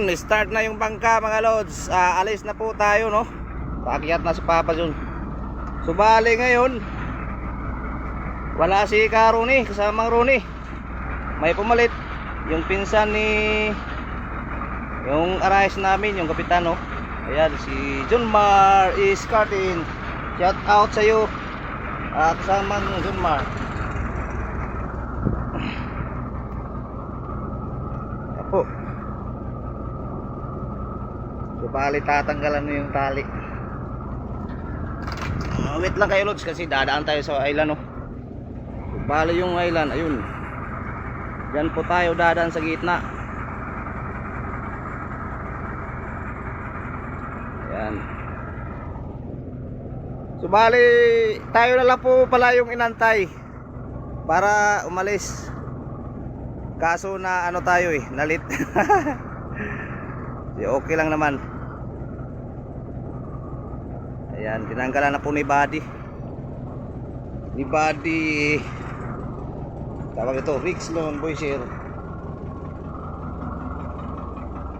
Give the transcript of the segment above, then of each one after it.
Ayun, start na yung bangka mga lods. Alis na po tayo, no? Paakyat na si Papa John. So bali ngayon, wala si Karoni, kasamang Roni. May pumalit yung pinsan ni yung arais namin, yung kapitano. Ayan, si John Mar is karting. Shout out sa iyo. Kasamang John Mar. Apo. So bali tatanggalan mo yung tali. Wait lang kayo lods kasi dadaan tayo sa island, no? So bali yung island, ayun. Diyan po tayo dadaan sa gitna. Ayan. So bali tayo na lang po pala yung inantay para umalis. Kaso na ano tayo nalit. Okay lang naman. Ayan, tinanggalan na po ni Buddy. Ni Buddy, tawag ito, Rixlon Boyser.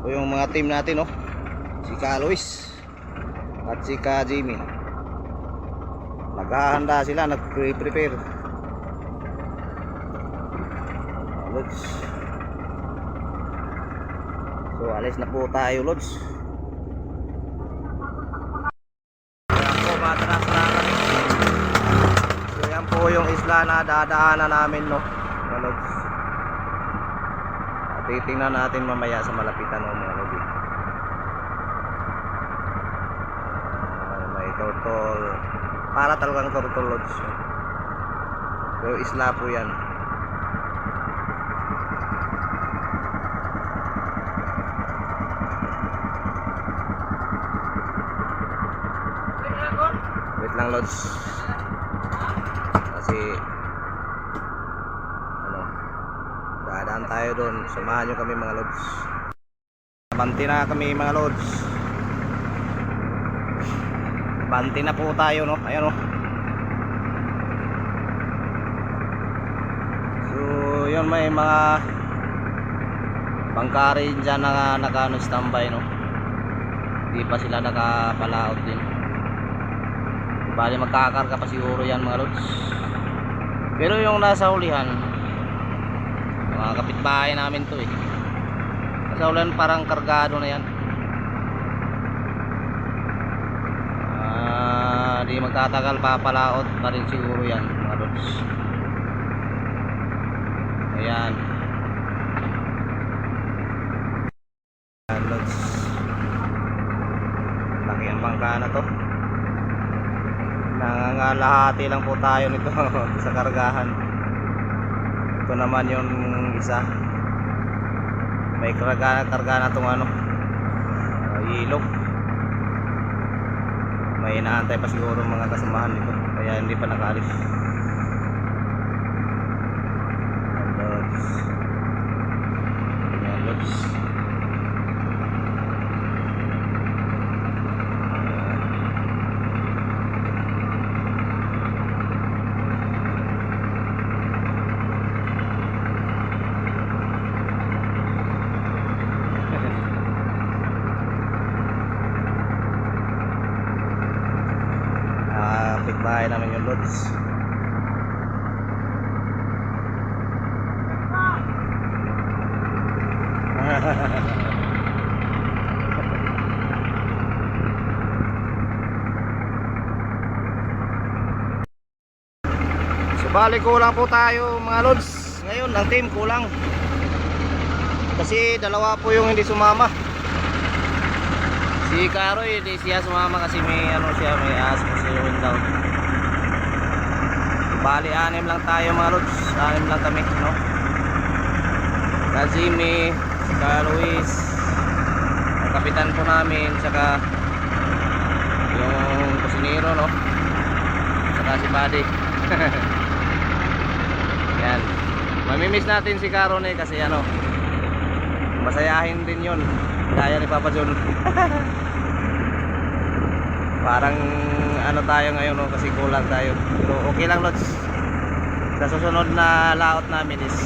Ito yung mga team natin, no? Si Ka Luis at si Ka Jimmy. Naghahanda sila, nag-prepare. Lods. So alis na po tayo, Lods. Ayan po, matras na kami. So yan po yung isla na dadaanan namin, no, Lods. Titingnan natin mamaya sa malapitan, no, mga Lods. May turtle. Para talagang turtle, Lods. So isla po yan. Wait lang, Lods. Kasi ano, dadaan tayo doon. Samahan nyo kami, mga Lods. Banti na kami, mga Lods. Banti na po tayo, no? Ayan, no? So yun, may mga bangka rin dyan na naka-standby, no? Hindi pa sila nakapalaot din. Bali magkakarga pa siguro yan, mga Lods. Pero yung nasa hulihan, mga kapitbahay namin to nasa hulihan parang kargado na yan. Di magtatagal, papalaot pa rin siguro yan, mga Lods. Ayan. Ayan, Lods. Laki ang bangka na to. Nangangalahati lang po tayo nito sa kargahan. Ito naman yung isa. May karga na itong ano, ilog. May inaantay pa siguro mga kasamahan nito, kaya hindi pa nakaalis. Ayan, Lods. Bahay namin yung Lods. So bali kulang po tayo, mga Lods. Ngayon ang team kulang kasi dalawa po yung hindi sumama. Si Karoy hindi siya sumama kasi may ano siya, may asma siya daw. Bali 6 lang tayo, mga Lods. 6 lang kami, no? Ka Jimmy, si Ka Luis, ang kapitan po namin, saka yung kusinero, no? Saka si Buddy. Yan. Mamimiss natin si Karone kasi ano, masayahin din yun, kaya ni Papa John. Parang ano tayo ngayon, no? Kasi kulang tayo. So okay lang, Lods. Sa susunod na laot namin is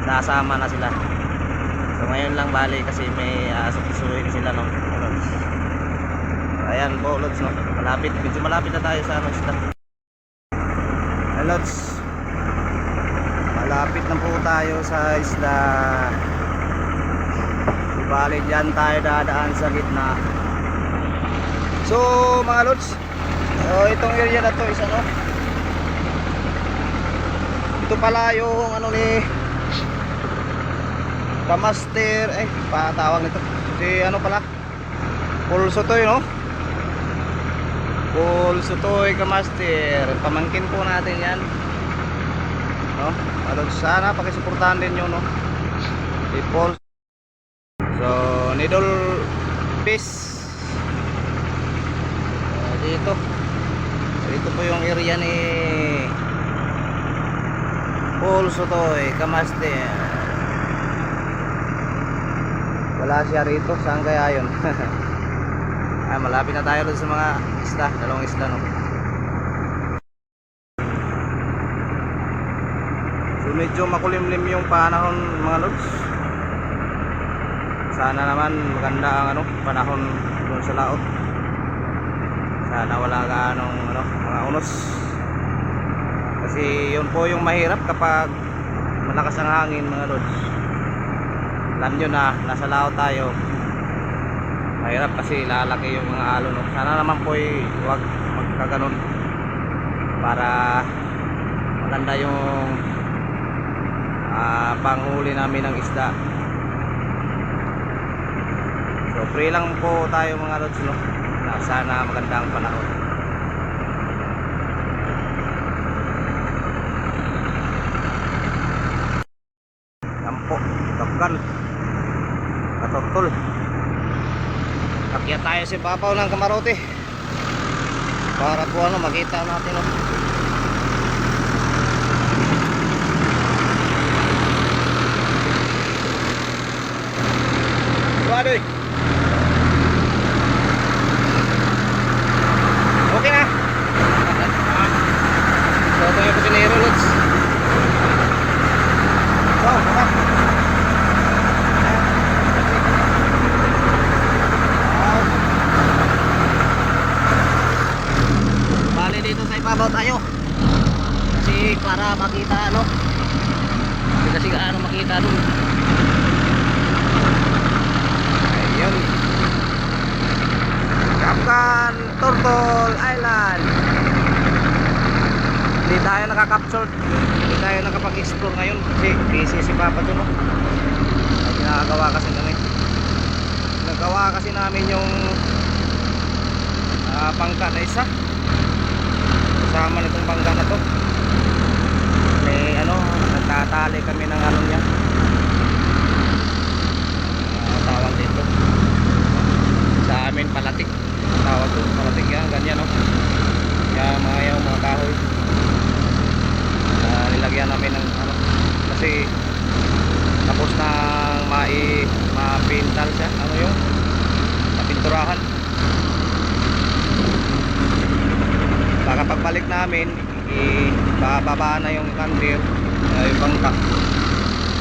nasama na sila. So ngayon lang bali kasi may sukisuhin sila, no? Lods. Ayan po, Lods, no? Malapit, medyo malapit na tayo sa ano, isda. Ayan, Lods. Malapit na po tayo sa isla. Bali dyan tayo dadaan sa gitna. So mga Lods, so itong area na to is ano, ito pala yung ano ni Kamaster, patawag nito si ano pala, Pulsotoy, no? Pulsotoy Kamaster, pamangkin po natin yan, no? Ano, sana pakisuportahan din nyo, no? Si Paul. So Needle Fish dito po yung area ni Pulsotoy Kamaster. Wala siya rito, saan kaya yun? Ay, malapit na tayo sa mga isla, dalawang isla, no? So medyo makulimlim yung panahon, mga Lods. Sana naman maganda ang ano, panahon doon sa laot. Sana wala ka anong ano, mga unos. Kasi yun po yung mahirap kapag malakas ang hangin, mga Lods. Alam nyo na, nasa laot tayo. Mahirap kasi lalaki yung mga alon, no? Sana naman po huwag magkaganon para maganda yung panghuli namin ng isda. So free lang po tayo, mga Lods, no? Sana maganda ang panahon. Yan po, kapgan katortol. Akyat tayo sa babaw ng kamarote para po ano, makita natin, no? Wadoy, okay na. So ito yung kusinero, Lods. Wow, baka bali dito sa ibabaw tayo kasi para makita, ano, hindi kasi gaano makita dun. Ayun, Kapkan Turtle Island. Hindi tayo nakakapture, hindi tayo nakapag-explore ngayon kasi busy si Papa dun, no? Ay, ginagawa kasi kami, nagawa kasi namin yung pangka na isa. Kasama nitong bangga na to, may ano, nagtatali kami ng ano niya, tawag dito sa amin palatik, tawag to palatik yan, ganyan, no? Yung mga kahoy, nilagyan namin ng ano, kasi tapos na mapintal siya, ano yung napinturahan. Baka pagbalik namin, ibababa na yung kandir, yung bangka.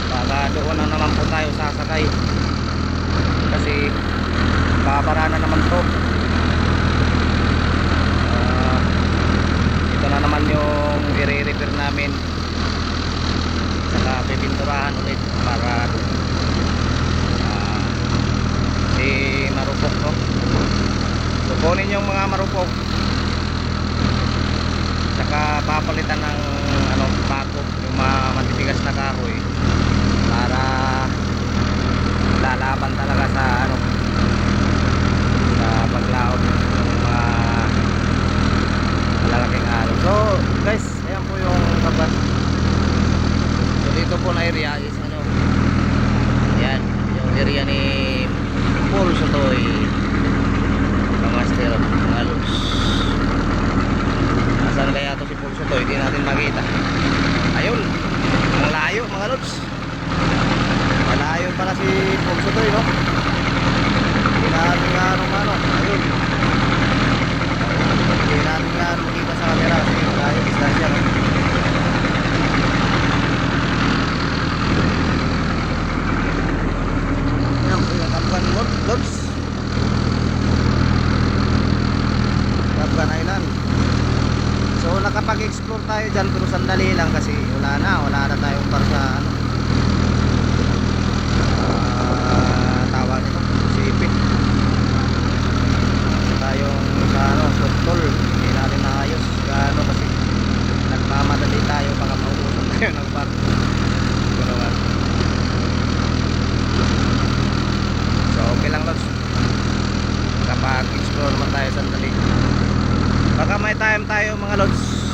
Baka doon na naman po tayo sasakay. Kasi babara na naman to. Ito na naman yung i-repair namin. Saka pipinturahan ulit para di marupok, no? So kunin yung mga marupok, saka papalitan ng ano, bako, yung mga matitigas na kahoy para lalaban talaga sa ano, sa paglaot ng mga malalaking araw. So guys, ayan po yung kabas. So dito po na area is ano, ayan yung area ni Pulsotoy Kamaster, mga Lods. Nasaan kaya ito si Pulsotoy? Hindi natin makita. Ayun, ang layo, mga Lods. Malayo para si Pulsotoy, no? Bugan Island. So nakapag-explore tayo dyan pero sandali lang kasi wala na tayong bar sa ano, tawag nito, sipit. Tayong sa ano, football, hindi natin naayos gaano kasi nagmamadali tayo, baka mauusan tayo ng bar. Ito naman. So okay lang lods, kapag-explore naman tayo sandali. Baka may time tayo mga lods,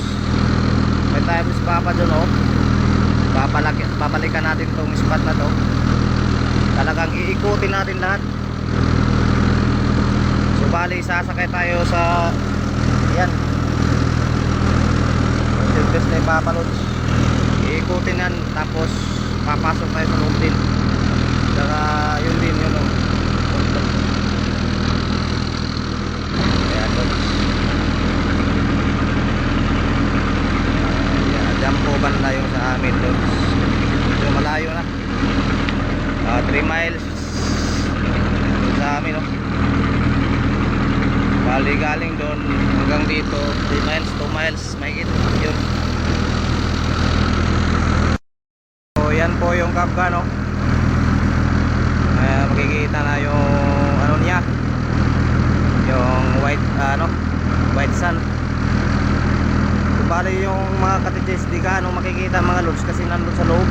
may time si Papa dun, oh. Babalikan natin tong spot na to. Talagang iikutin natin lahat. So bali sasakay tayo sa yan, service na Papa lods. Iikutin yan, tapos papasok tayo sa loob din. Saka yun din yun, oh. Ayan lods. Jampo banda yung sa amin doon. So malayo na, 3 miles sa amin, no? Bali galing doon hanggang dito 3 miles, 2 miles mahigit yun. So yan po yung Kapka, no? Makikita na yung ano niya, yung white sand. Bali yung mga cottages di ka ano makikita mga lods kasi nandun sa loob.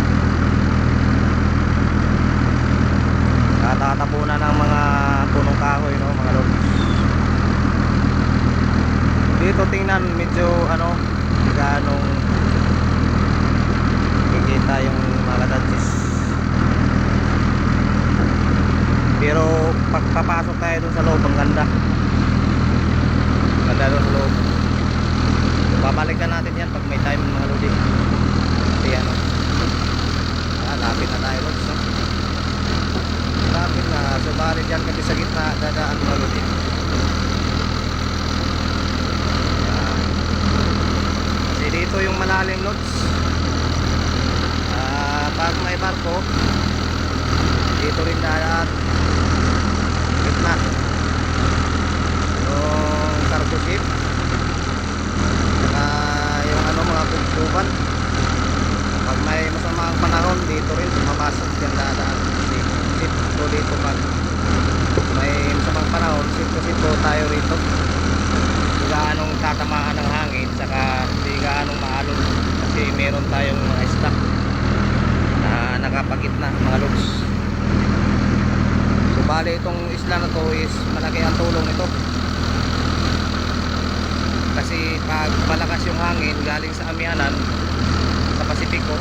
Tatapunan ng mga punong kahoy, no, mga lods. Dito tingnan medyo ano, ganong makikita yung mga cottages. Pero pagpapasok tayo dun sa loob, ang ganda. Ganda dun sa loob. Babalikan natin yan pag may time mga lodi. Kasi ano, lapit na tayo lods, no? Lapit na, so bali dyan kami sa gitna dadaan mga lodi. Kasi dito yung malalim lods. Pag may barko dito rin dadaan gitna yung cargo ship. Yung ano, mga kuban, pag may masamang panahon dito rin mapasok yan dadaan. Sip po dito pag may masamang panahon, sip po tayo rito. Hindi gaanong tatamaan ng hangin, saka hindi gaanong maalon kasi meron tayong mga stock na nakapagitna mga lods. So bali itong isla na to is malaki ang tulong nito. Kasi pag malakas yung hangin galing sa Amihanan sa Pasipiko,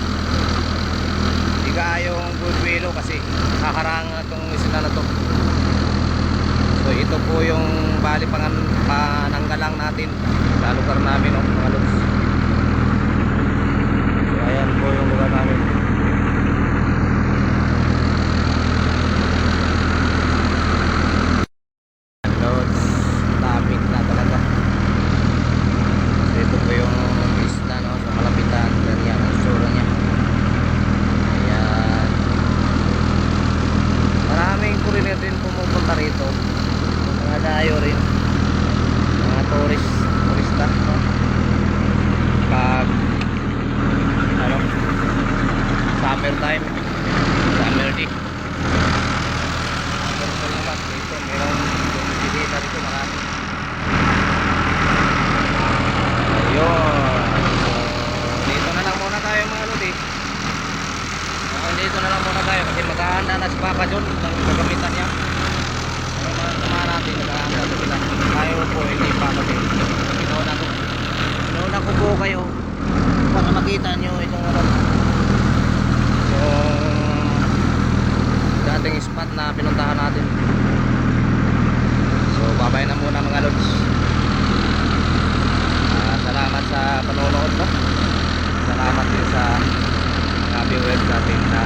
higa yung Goodwillow kasi haharang itong isla na to. So ito po yung bali pananggalang natin sa lugar namin, no, mga lods. So ayan po yung lugar namin. Lods, lapit na talaga. Ito po yung isla, no, sa malapitan. Ganyan ang sura niya. Ayan. Maraming foreigner din pumupunta rito. Mga dayo rin, mga turista, no? Pag ano, summer time, summer day. Summer naman dito, meron bisita dito marami. Ayun. So, dito na lang muna tayo mga lodi. Dito na lang muna tayo kasi maghahanda na si Papa John ng gagamitan niya. Ano naman naman natin, maghahanda na sila. Tayo po, hindi pa kasi Inauna ko po kayo para makita nyo itong ano, yung dating spot na pinuntahan natin. So, babay na muna mga lods. Salamat sa panonood, no? Salamat din sa mga viewers natin na